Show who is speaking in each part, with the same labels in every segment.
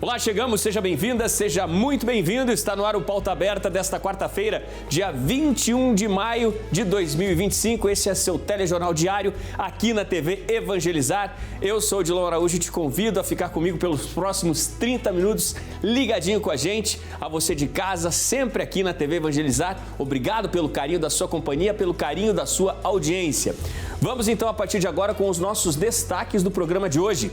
Speaker 1: Olá, chegamos, seja bem-vinda, seja muito bem-vindo. Está no ar o Pauta Aberta desta quarta-feira, dia 21 de maio de 2025. Esse é seu telejornal diário aqui na TV Evangelizar. Eu sou o Dilon Araújo e te convido a ficar comigo pelos próximos 30 minutos ligadinho com a gente. A você de casa, sempre aqui na TV Evangelizar. Obrigado pelo carinho da sua companhia, pelo carinho da sua audiência. Vamos então, a partir de agora, com os nossos destaques do programa de hoje.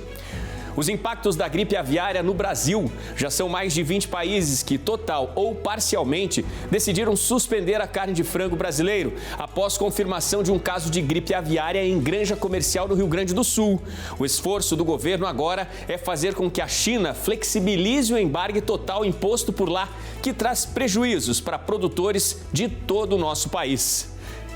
Speaker 1: Os impactos da gripe aviária no Brasil. Já são mais de 20 países que, total ou parcialmente, decidiram suspender a carne de frango brasileiro após confirmação de um caso de gripe aviária em granja comercial no Rio Grande do Sul. O esforço do governo agora é fazer com que a China flexibilize o embargo total imposto por lá, que traz prejuízos para produtores de todo o nosso país.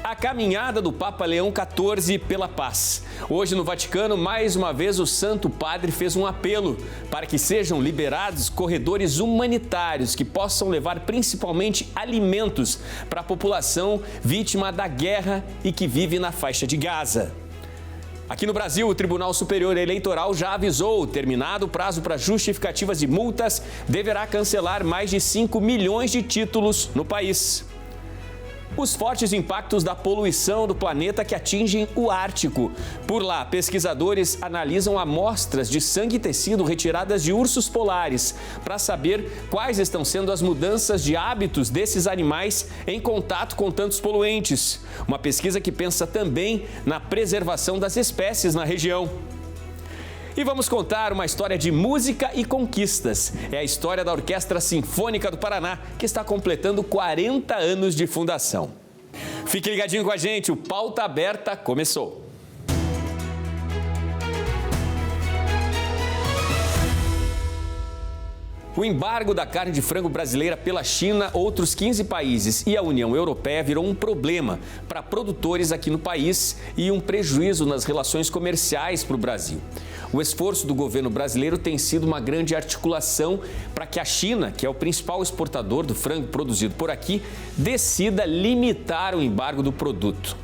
Speaker 1: A caminhada do Papa Leão XIV pela paz. Hoje no Vaticano, mais uma vez, o Santo Padre fez um apelo para que sejam liberados corredores humanitários que possam levar principalmente alimentos para a população vítima da guerra e que vive na faixa de Gaza. Aqui no Brasil, o Tribunal Superior Eleitoral já avisou, terminado o prazo para justificativas de multas, deverá cancelar mais de 5 milhões de títulos no país. Os fortes impactos da poluição do planeta que atingem o Ártico. Por lá, pesquisadores analisam amostras de sangue e tecido retiradas de ursos polares para saber quais estão sendo as mudanças de hábitos desses animais em contato com tantos poluentes. Uma pesquisa que pensa também na preservação das espécies na região. E vamos contar uma história de música e conquistas. É a história da Orquestra Sinfônica do Paraná, que está completando 40 anos de fundação. Fique ligadinho com a gente, o Pauta Aberta começou. O embargo da carne de frango brasileira pela China, outros 15 países e a União Europeia virou um problema para produtores aqui no país e um prejuízo nas relações comerciais para o Brasil. O esforço do governo brasileiro tem sido uma grande articulação para que a China, que é o principal exportador do frango produzido por aqui, decida limitar o embargo do produto.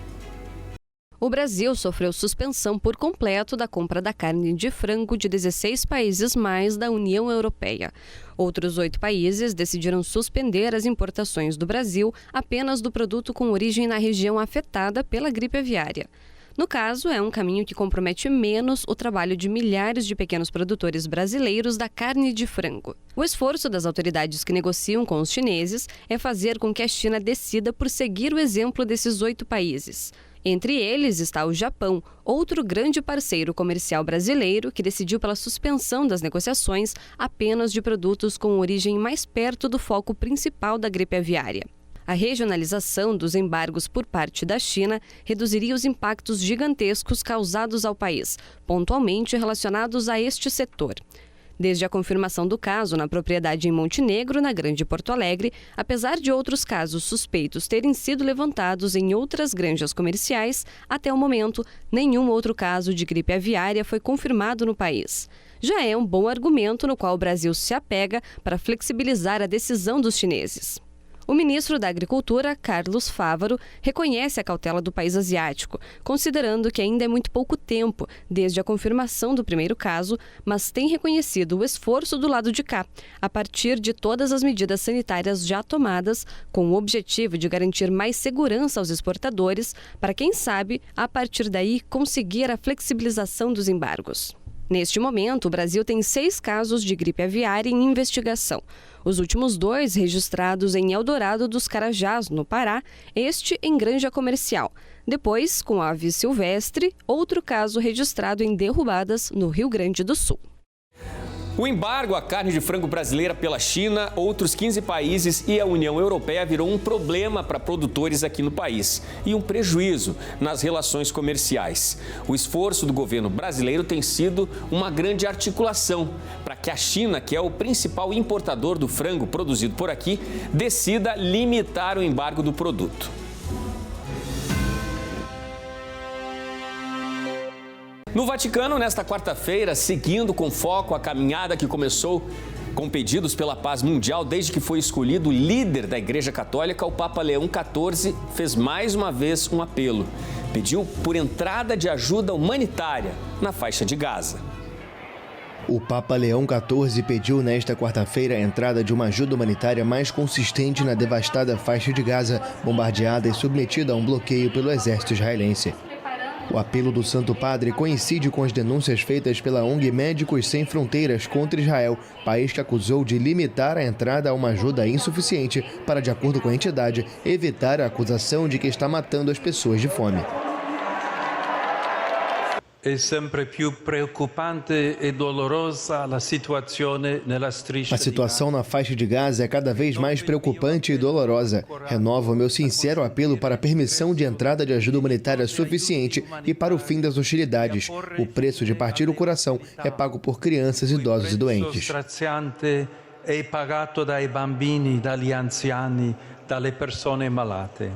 Speaker 2: O Brasil sofreu suspensão por completo da compra da carne de frango de 16 países mais da União Europeia. Outros 8 países decidiram suspender as importações do Brasil apenas do produto com origem na região afetada pela gripe aviária. No caso, é um caminho que compromete menos o trabalho de milhares de pequenos produtores brasileiros da carne de frango. O esforço das autoridades que negociam com os chineses é fazer com que a China decida por seguir o exemplo desses 8 países. Entre eles está o Japão, outro grande parceiro comercial brasileiro que decidiu pela suspensão das negociações apenas de produtos com origem mais perto do foco principal da gripe aviária. A regionalização dos embargos por parte da China reduziria os impactos gigantescos causados ao país, pontualmente relacionados a este setor. Desde a confirmação do caso na propriedade em Montenegro, na Grande Porto Alegre, apesar de outros casos suspeitos terem sido levantados em outras granjas comerciais, até o momento, nenhum outro caso de gripe aviária foi confirmado no país. Já é um bom argumento no qual o Brasil se apega para flexibilizar a decisão dos chineses. O ministro da Agricultura, Carlos Fávaro, reconhece a cautela do país asiático, considerando que ainda é muito pouco tempo desde a confirmação do primeiro caso, mas tem reconhecido o esforço do lado de cá, a partir de todas as medidas sanitárias já tomadas, com o objetivo de garantir mais segurança aos exportadores, para quem sabe, a partir daí, conseguir a flexibilização dos embargos. Neste momento, o Brasil tem 6 casos de gripe aviária em investigação. Os últimos 2 registrados em Eldorado dos Carajás, no Pará, este em granja comercial. Depois, com ave silvestre, outro caso registrado em Derrubadas, no Rio Grande do Sul.
Speaker 1: O embargo à carne de frango brasileira pela China, outros 15 países e a União Europeia virou um problema para produtores aqui no país e um prejuízo nas relações comerciais. O esforço do governo brasileiro tem sido uma grande articulação para que a China, que é o principal importador do frango produzido por aqui, decida limitar o embargo do produto. No Vaticano, nesta quarta-feira, seguindo com foco a caminhada que começou com pedidos pela paz mundial desde que foi escolhido líder da Igreja Católica, o Papa Leão XIV fez mais uma vez um apelo. Pediu por entrada de ajuda humanitária na faixa de Gaza.
Speaker 3: O Papa Leão XIV pediu nesta quarta-feira a entrada de uma ajuda humanitária mais consistente na devastada faixa de Gaza, bombardeada e submetida a um bloqueio pelo exército israelense. O apelo do Santo Padre coincide com as denúncias feitas pela ONG Médicos Sem Fronteiras contra Israel, país que acusou de limitar a entrada a uma ajuda insuficiente para, de acordo com a entidade, evitar a acusação de que está matando as pessoas de fome.
Speaker 4: È sempre più preoccupante e dolorosa la situazione nella striscia.
Speaker 3: A situação na faixa de Gaza é cada vez mais preocupante e dolorosa. Renovo meu sincero apelo para a permissão de entrada de ajuda humanitária suficiente e para o fim das hostilidades. O preço de partir o coração é pago por crianças, idosos e doentes.
Speaker 4: É pagato dai bambini, dagli anziani, dalle persone malate.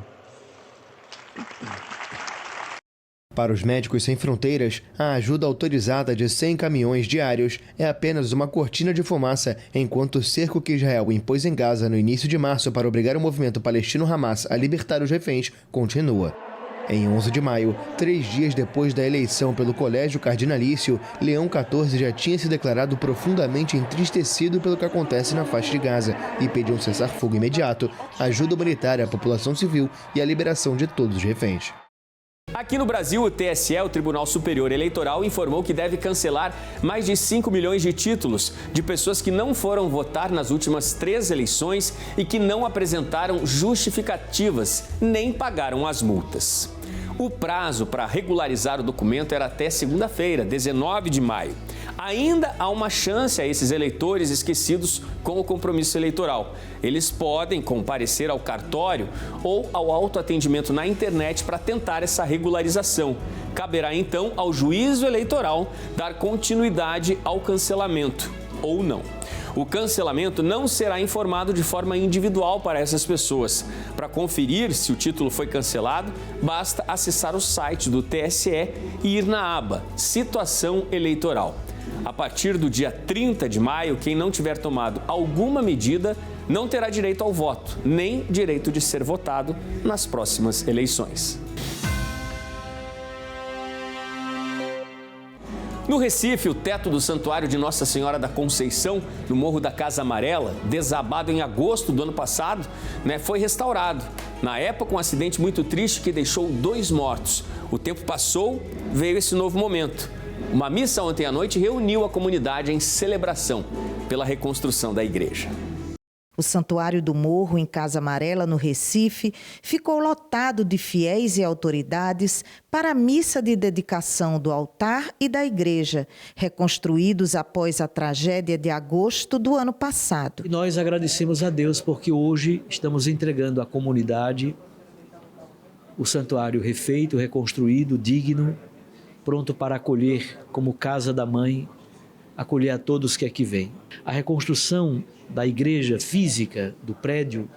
Speaker 3: Para os Médicos Sem Fronteiras, a ajuda autorizada de 100 caminhões diários é apenas uma cortina de fumaça, enquanto o cerco que Israel impôs em Gaza no início de março para obrigar o movimento palestino Hamas a libertar os reféns continua. Em 11 de maio, 3 dias depois da eleição pelo Colégio Cardinalício, Leão XIV já tinha se declarado profundamente entristecido pelo que acontece na faixa de Gaza e pediu um cessar-fogo imediato, ajuda humanitária à população civil e a liberação de todos os reféns.
Speaker 1: Aqui no Brasil, o TSE, o Tribunal Superior Eleitoral, informou que deve cancelar mais de 5 milhões de títulos de pessoas que não foram votar nas últimas 3 eleições e que não apresentaram justificativas nem pagaram as multas. O prazo para regularizar o documento era até segunda-feira, 19 de maio. Ainda há uma chance a esses eleitores esquecidos com o compromisso eleitoral. Eles podem comparecer ao cartório ou ao autoatendimento na internet para tentar essa regularização. Caberá então ao juízo eleitoral dar continuidade ao cancelamento ou não. O cancelamento não será informado de forma individual para essas pessoas. Para conferir se o título foi cancelado, basta acessar o site do TSE e ir na aba Situação Eleitoral. A partir do dia 30 de maio, quem não tiver tomado alguma medida não terá direito ao voto, nem direito de ser votado nas próximas eleições. No Recife, o teto do Santuário de Nossa Senhora da Conceição, no Morro da Casa Amarela, desabado em agosto do ano passado, foi restaurado. Na época, um acidente muito triste que deixou 2 mortos. O tempo passou, veio esse novo momento. Uma missa ontem à noite reuniu a comunidade em celebração pela reconstrução da igreja.
Speaker 5: O Santuário do Morro, em Casa Amarela, no Recife, ficou lotado de fiéis e autoridades para a missa de dedicação do altar e da igreja, reconstruídos após a tragédia de agosto do ano passado.
Speaker 6: E nós agradecemos a Deus porque hoje estamos entregando à comunidade o santuário refeito, reconstruído, digno, pronto para acolher como casa da mãe, acolher a todos que aqui vêm. A reconstrução da igreja física, do prédio,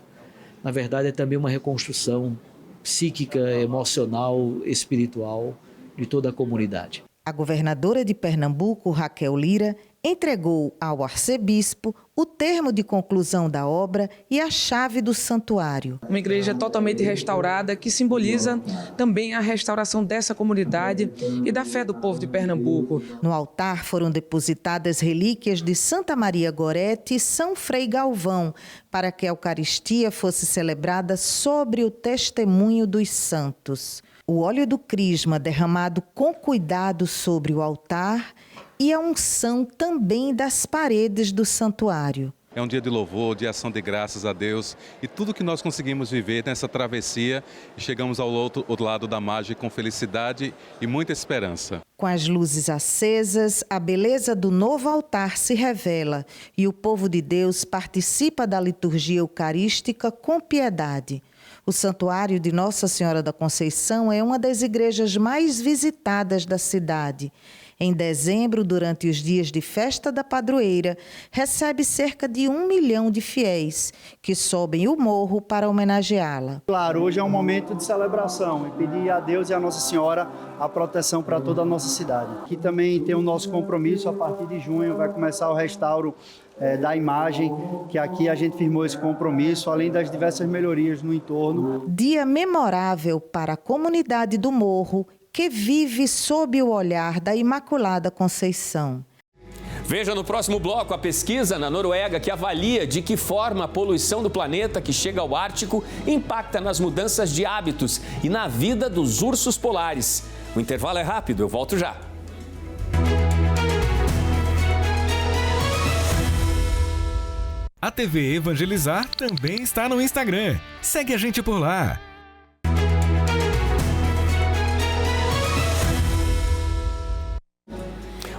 Speaker 6: na verdade é também uma reconstrução psíquica, emocional, espiritual de toda a comunidade.
Speaker 5: A governadora de Pernambuco, Raquel Lira, entregou ao arcebispo o termo de conclusão da obra e a chave do santuário.
Speaker 7: Uma igreja totalmente restaurada que simboliza também a restauração dessa comunidade e da fé do povo de Pernambuco.
Speaker 5: No altar foram depositadas relíquias de Santa Maria Gorete e São Frei Galvão, para que a Eucaristia fosse celebrada sobre o testemunho dos santos. O óleo do crisma derramado com cuidado sobre o altar e a unção também das paredes do santuário.
Speaker 8: É um dia de louvor, de ação de graças a Deus e tudo que nós conseguimos viver nessa travessia e chegamos ao outro lado da margem com felicidade e muita esperança.
Speaker 5: Com as luzes acesas, a beleza do novo altar se revela e o povo de Deus participa da liturgia eucarística com piedade. O Santuário de Nossa Senhora da Conceição é uma das igrejas mais visitadas da cidade. Em dezembro, durante os dias de festa da padroeira, recebe cerca de 1 milhão de fiéis que sobem o morro para homenageá-la.
Speaker 9: Claro, hoje é um momento de celebração e pedir a Deus e a Nossa Senhora a proteção para toda a nossa cidade. Aqui também tem o nosso compromisso, a partir de junho vai começar o restauro da imagem, que aqui a gente firmou esse compromisso, além das diversas melhorias no entorno.
Speaker 5: Dia memorável para a comunidade do Morro, que vive sob o olhar da Imaculada Conceição.
Speaker 1: Veja no próximo bloco a pesquisa na Noruega que avalia de que forma a poluição do planeta que chega ao Ártico impacta nas mudanças de hábitos e na vida dos ursos polares. O intervalo é rápido, eu volto já.
Speaker 10: A TV Evangelizar também está no Instagram. Segue a gente por lá.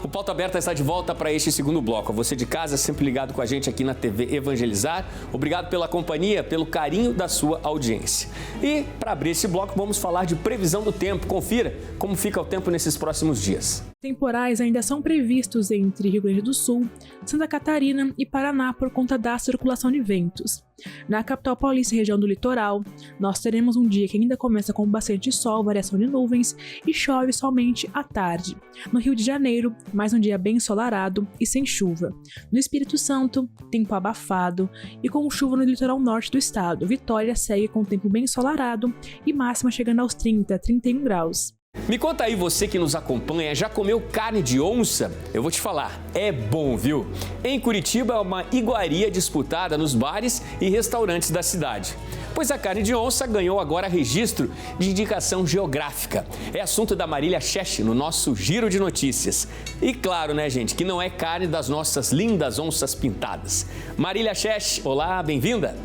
Speaker 1: O Pauta Aberta está de volta para este segundo bloco. Você de casa, sempre ligado com a gente aqui na TV Evangelizar. Obrigado pela companhia, pelo carinho da sua audiência. E para abrir esse bloco, vamos falar de previsão do tempo. Confira como fica o tempo nesses próximos dias.
Speaker 11: Temporais ainda são previstos entre Rio Grande do Sul, Santa Catarina e Paraná por conta da circulação de ventos. Na capital paulista e região do litoral, nós teremos um dia que ainda começa com bastante sol, variação de nuvens e chove somente à tarde. No Rio de Janeiro, mais um dia bem ensolarado e sem chuva. No Espírito Santo, tempo abafado e com chuva no litoral norte do estado. Vitória segue com tempo bem ensolarado e máxima chegando aos 31 graus.
Speaker 1: Me conta aí, você que nos acompanha, já comeu carne de onça? Eu vou te falar, é bom, viu? Em Curitiba é uma iguaria disputada nos bares e restaurantes da cidade. Pois a carne de onça ganhou agora registro de indicação geográfica. É assunto da Marília Schesch no nosso Giro de Notícias. E claro, né, gente, que não é carne das nossas lindas onças pintadas. Marília Schesch, olá, bem-vinda!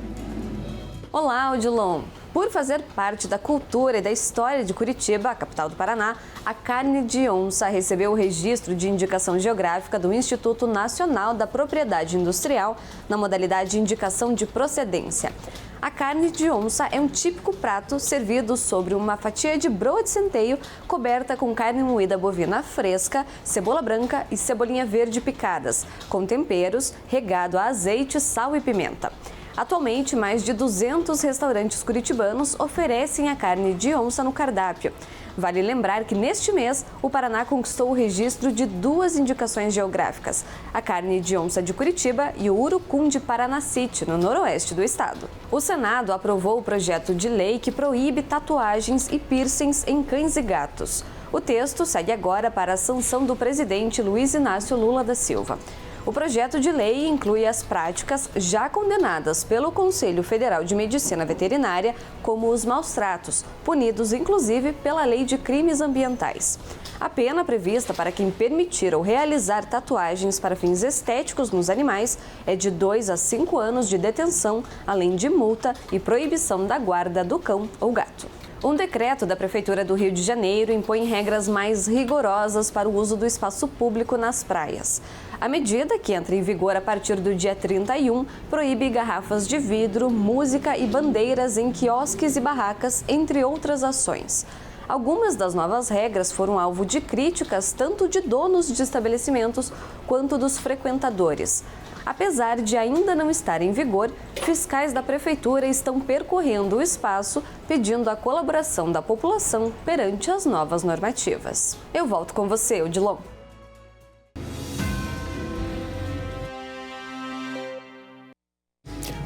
Speaker 2: Olá, Odilon! Por fazer parte da cultura e da história de Curitiba, a capital do Paraná, a carne de onça recebeu o registro de indicação geográfica do Instituto Nacional da Propriedade Industrial na modalidade de indicação de procedência. A carne de onça é um típico prato servido sobre uma fatia de broa de centeio coberta com carne moída bovina fresca, cebola branca e cebolinha verde picadas, com temperos, regado a azeite, sal e pimenta. Atualmente, mais de 200 restaurantes curitibanos oferecem a carne de onça no cardápio. Vale lembrar que neste mês, o Paraná conquistou o registro de 2 indicações geográficas, a carne de onça de Curitiba e o urucum de Paranacite, no noroeste do estado. O Senado aprovou o projeto de lei que proíbe tatuagens e piercings em cães e gatos. O texto segue agora para a sanção do presidente Luiz Inácio Lula da Silva. O projeto de lei inclui as práticas já condenadas pelo Conselho Federal de Medicina Veterinária, como os maus-tratos, punidos inclusive pela Lei de Crimes Ambientais. A pena prevista para quem permitir ou realizar tatuagens para fins estéticos nos animais é de 2 a 5 anos de detenção, além de multa e proibição da guarda do cão ou gato. Um decreto da Prefeitura do Rio de Janeiro impõe regras mais rigorosas para o uso do espaço público nas praias. A medida, que entra em vigor a partir do dia 31, proíbe garrafas de vidro, música e bandeiras em quiosques e barracas, entre outras ações. Algumas das novas regras foram alvo de críticas tanto de donos de estabelecimentos quanto dos frequentadores. Apesar de ainda não estar em vigor, fiscais da Prefeitura estão percorrendo o espaço pedindo a colaboração da população perante as novas normativas. Eu volto com você, Odilon.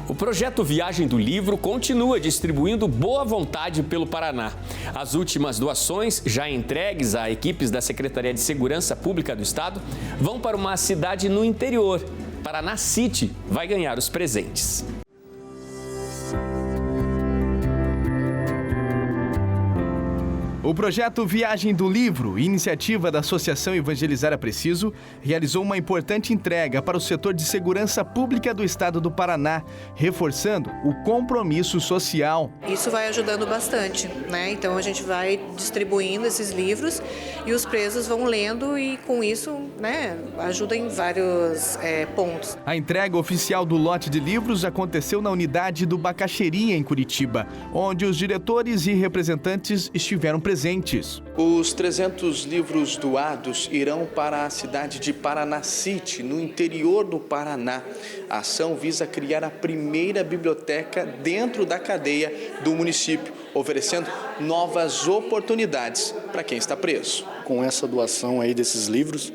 Speaker 1: O projeto Viagem do Livro continua distribuindo boa vontade pelo Paraná. As últimas doações, já entregues a equipes da Secretaria de Segurança Pública do Estado, vão para uma cidade no interior. Paranacite vai ganhar os presentes.
Speaker 12: O projeto Viagem do Livro, iniciativa da Associação Evangelizar é Preciso, realizou uma importante entrega para o setor de segurança pública do estado do Paraná, reforçando o compromisso social.
Speaker 13: Isso vai ajudando bastante, né? Então a gente vai distribuindo esses livros e os presos vão lendo e com isso, né, ajuda em vários pontos.
Speaker 12: A entrega oficial do lote de livros aconteceu na unidade do Bacaxeria, em Curitiba, onde os diretores e representantes estiveram presentes.
Speaker 14: Os 300 livros doados irão para a cidade de Paranacite, no interior do Paraná. A ação visa criar a primeira biblioteca dentro da cadeia do município, oferecendo novas oportunidades para quem está preso.
Speaker 15: Com essa doação aí desses livros,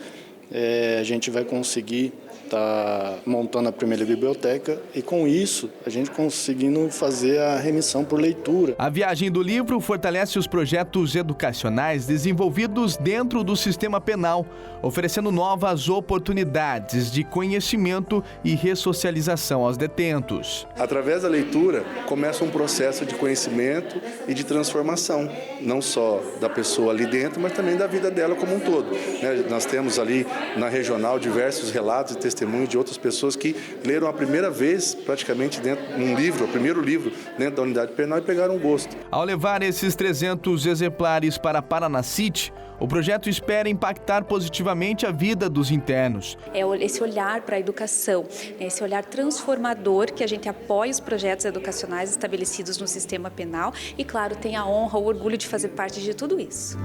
Speaker 15: a gente vai conseguir está montando a primeira biblioteca e com isso a gente conseguindo fazer a remissão por leitura.
Speaker 12: A viagem do livro fortalece os projetos educacionais desenvolvidos dentro do sistema penal, oferecendo novas oportunidades de conhecimento e ressocialização aos detentos.
Speaker 15: Através da leitura começa um processo de conhecimento e de transformação, não só da pessoa ali dentro, mas também da vida dela como um todo. Nós temos ali na regional diversos relatos e testemunhos de outras pessoas que leram a primeira vez praticamente dentro de um livro, o primeiro livro dentro da unidade penal e pegaram gosto.
Speaker 12: Ao levar esses 300 exemplares para Paranacite, o projeto espera impactar positivamente a vida dos internos.
Speaker 16: É esse olhar para a educação, esse olhar transformador que a gente apoia os projetos educacionais estabelecidos no sistema penal e, claro, tem a honra, o orgulho de fazer parte de tudo isso.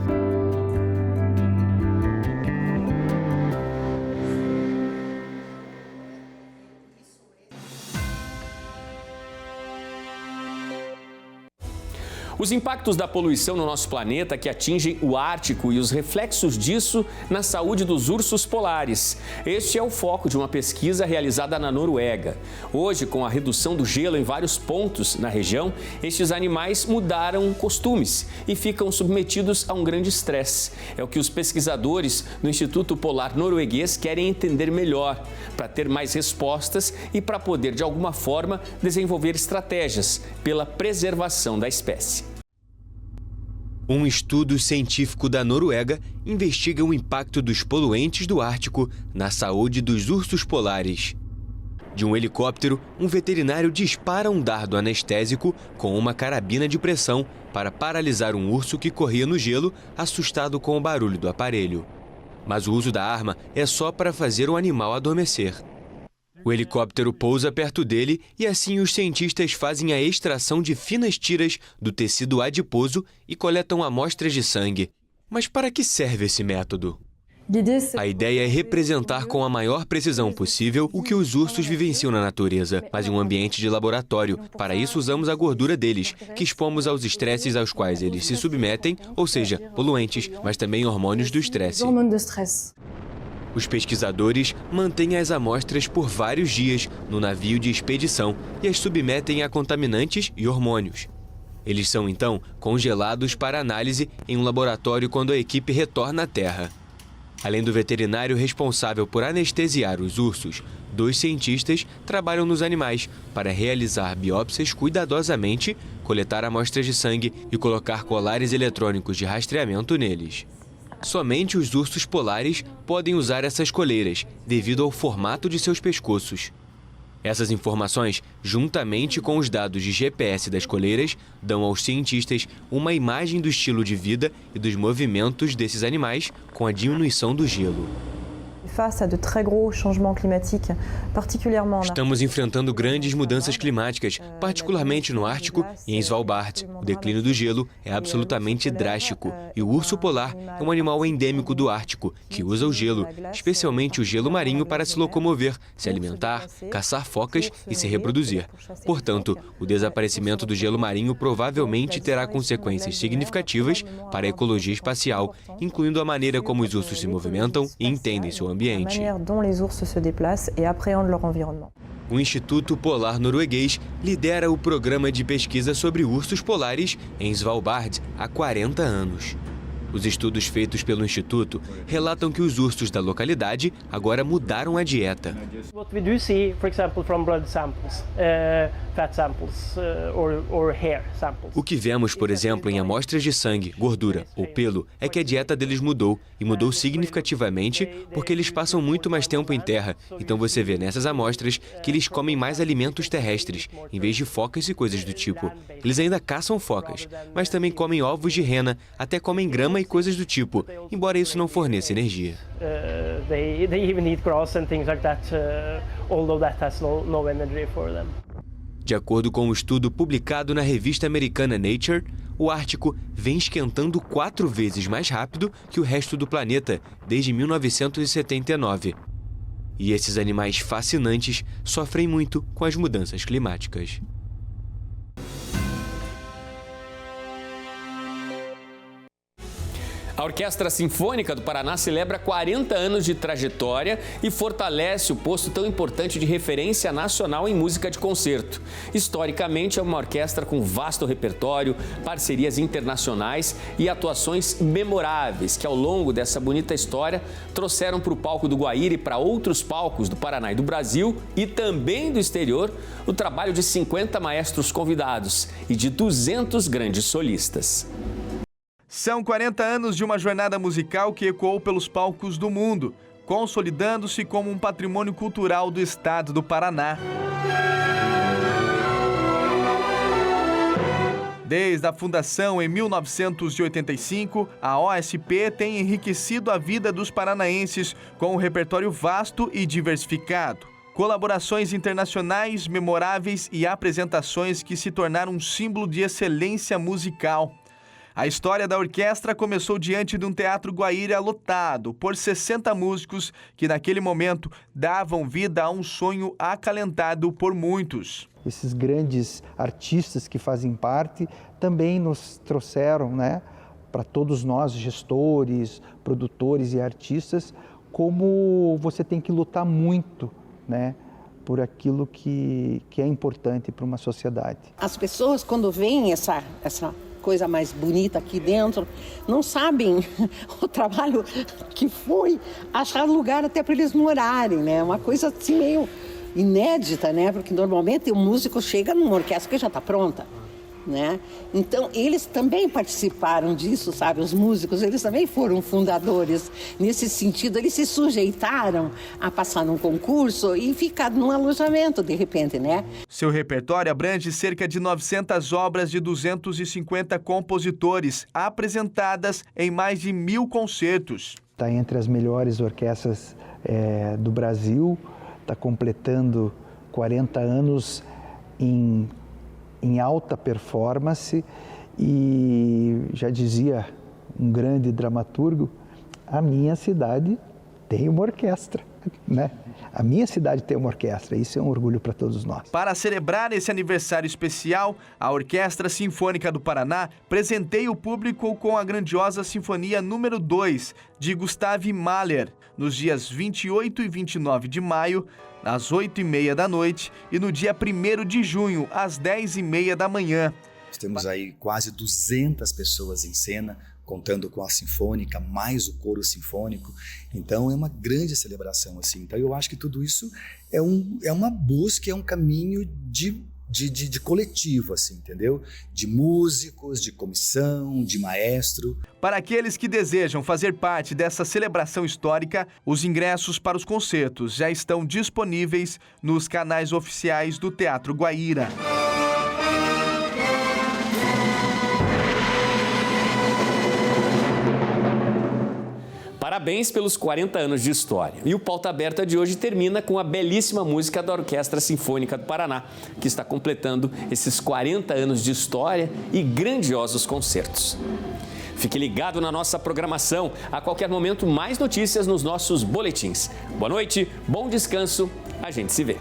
Speaker 1: Os impactos da poluição no nosso planeta que atingem o Ártico e os reflexos disso na saúde dos ursos polares. Este é o foco de uma pesquisa realizada na Noruega. Hoje, com a redução do gelo em vários pontos na região, estes animais mudaram costumes e ficam submetidos a um grande estresse. É o que os pesquisadores do Instituto Polar Norueguês querem entender melhor, para ter mais respostas e para poder, de alguma forma, desenvolver estratégias pela preservação da espécie.
Speaker 17: Um estudo científico da Noruega investiga o impacto dos poluentes do Ártico na saúde dos ursos polares. De um helicóptero, um veterinário dispara um dardo anestésico com uma carabina de pressão para paralisar um urso que corria no gelo, assustado com o barulho do aparelho. Mas o uso da arma é só para fazer o animal adormecer. O helicóptero pousa perto dele e assim os cientistas fazem a extração de finas tiras do tecido adiposo e coletam amostras de sangue. Mas para que serve esse método? A ideia é representar com a maior precisão possível o que os ursos vivenciam na natureza, mas em um ambiente de laboratório. Para isso usamos a gordura deles, que expomos aos estresses aos quais eles se submetem, ou seja, poluentes, mas também hormônios do estresse. Os pesquisadores mantêm as amostras por vários dias no navio de expedição e as submetem a contaminantes e hormônios. Eles são, então, congelados para análise em um laboratório quando a equipe retorna à Terra. Além do veterinário responsável por anestesiar os ursos, 2 cientistas trabalham nos animais para realizar biópsias cuidadosamente, coletar amostras de sangue e colocar colares eletrônicos de rastreamento neles. Somente os ursos polares podem usar essas coleiras, devido ao formato de seus pescoços. Essas informações, juntamente com os dados de GPS das coleiras, dão aos cientistas uma imagem do estilo de vida e dos movimentos desses animais com a diminuição do gelo. Estamos enfrentando grandes mudanças climáticas, particularmente no Ártico e em Svalbard. O declínio do gelo é absolutamente drástico e o urso polar é um animal endêmico do Ártico que usa o gelo, especialmente o gelo marinho, para se locomover, se alimentar, caçar focas e se reproduzir. Portanto, o desaparecimento do gelo marinho provavelmente terá consequências significativas para a ecologia espacial, incluindo a maneira como os ursos se movimentam e entendem seu ambiente. O Instituto Polar Norueguês lidera o programa de pesquisa sobre ursos polares em Svalbard há 40 anos. Os estudos feitos pelo Instituto relatam que os ursos da localidade agora mudaram a dieta. O que vemos, por exemplo, em amostras de sangue, gordura ou pelo, é que a dieta deles mudou, e mudou significativamente porque eles passam muito mais tempo em terra. Então você vê nessas amostras que eles comem mais alimentos terrestres, em vez de focas e coisas do tipo. Eles ainda caçam focas, mas também comem ovos de rena, até comem grama e coisas do tipo, embora isso não forneça energia. De acordo com um estudo publicado na revista americana Nature, o Ártico vem esquentando 4 vezes mais rápido que o resto do planeta desde 1979. E esses animais fascinantes sofrem muito com as mudanças climáticas.
Speaker 1: A A Orquestra Sinfônica do Paraná celebra 40 anos de trajetória e fortalece o posto tão importante de referência nacional em música de concerto. Historicamente, é uma orquestra com vasto repertório, parcerias internacionais e atuações memoráveis que, ao longo dessa bonita história, trouxeram para o palco do Guaíra e para outros palcos do Paraná e do Brasil e também do exterior o trabalho de 50 maestros convidados e de 200 grandes solistas.
Speaker 12: São 40 anos de uma jornada musical que ecoou pelos palcos do mundo, consolidando-se como um patrimônio cultural do estado do Paraná. Desde a fundação em 1985, a OSP tem enriquecido a vida dos paranaenses com um repertório vasto e diversificado. Colaborações internacionais memoráveis e apresentações que se tornaram um símbolo de excelência musical. A história da orquestra começou diante de um Teatro Guaíra lotado por 60 músicos que naquele momento davam vida a um sonho acalentado por muitos.
Speaker 18: Esses grandes artistas que fazem parte também nos trouxeram, para todos nós, gestores, produtores e artistas, como você tem que lutar muito, por aquilo que é importante para uma sociedade.
Speaker 19: As pessoas, quando veem essa coisa mais bonita aqui dentro, não sabem o trabalho que foi achar lugar até para eles morarem, Uma coisa assim meio inédita, Porque normalmente o músico chega numa orquestra que já está pronta, Então, eles também participaram disso, sabe? Os músicos, eles também foram fundadores. Nesse sentido, eles se sujeitaram a passar num concurso e ficar num alojamento, de repente,
Speaker 12: Seu repertório abrange cerca de 900 obras de 250 compositores, apresentadas em mais de 1000 concertos.
Speaker 18: Está entre as melhores orquestras do Brasil, está completando 40 anos em alta performance e, já dizia um grande dramaturgo, a minha cidade tem uma orquestra, A minha cidade tem uma orquestra, isso é um orgulho para todos nós.
Speaker 12: Para celebrar esse aniversário especial, a Orquestra Sinfônica do Paraná presenteia o público com a grandiosa Sinfonia número 2, de Gustav Mahler, nos dias 28 e 29 de maio, às 8h30 da noite e no dia 1º de junho, às 10h30 da manhã.
Speaker 20: Temos aí quase 200 pessoas em cena, contando com a Sinfônica, mais o coro sinfônico. Então é uma grande celebração, assim. Então eu acho que tudo isso é uma busca, é um caminho de coletivo, assim, entendeu? De músicos, de comissão, de maestro.
Speaker 12: Para aqueles que desejam fazer parte dessa celebração histórica, os ingressos para os concertos já estão disponíveis nos canais oficiais do Teatro Guaíra.
Speaker 1: Parabéns pelos 40 anos de história. E o Pauta Aberta de hoje termina com a belíssima música da Orquestra Sinfônica do Paraná, que está completando esses 40 anos de história e grandiosos concertos. Fique ligado na nossa programação. A qualquer momento, mais notícias nos nossos boletins. Boa noite, bom descanso. A gente se vê.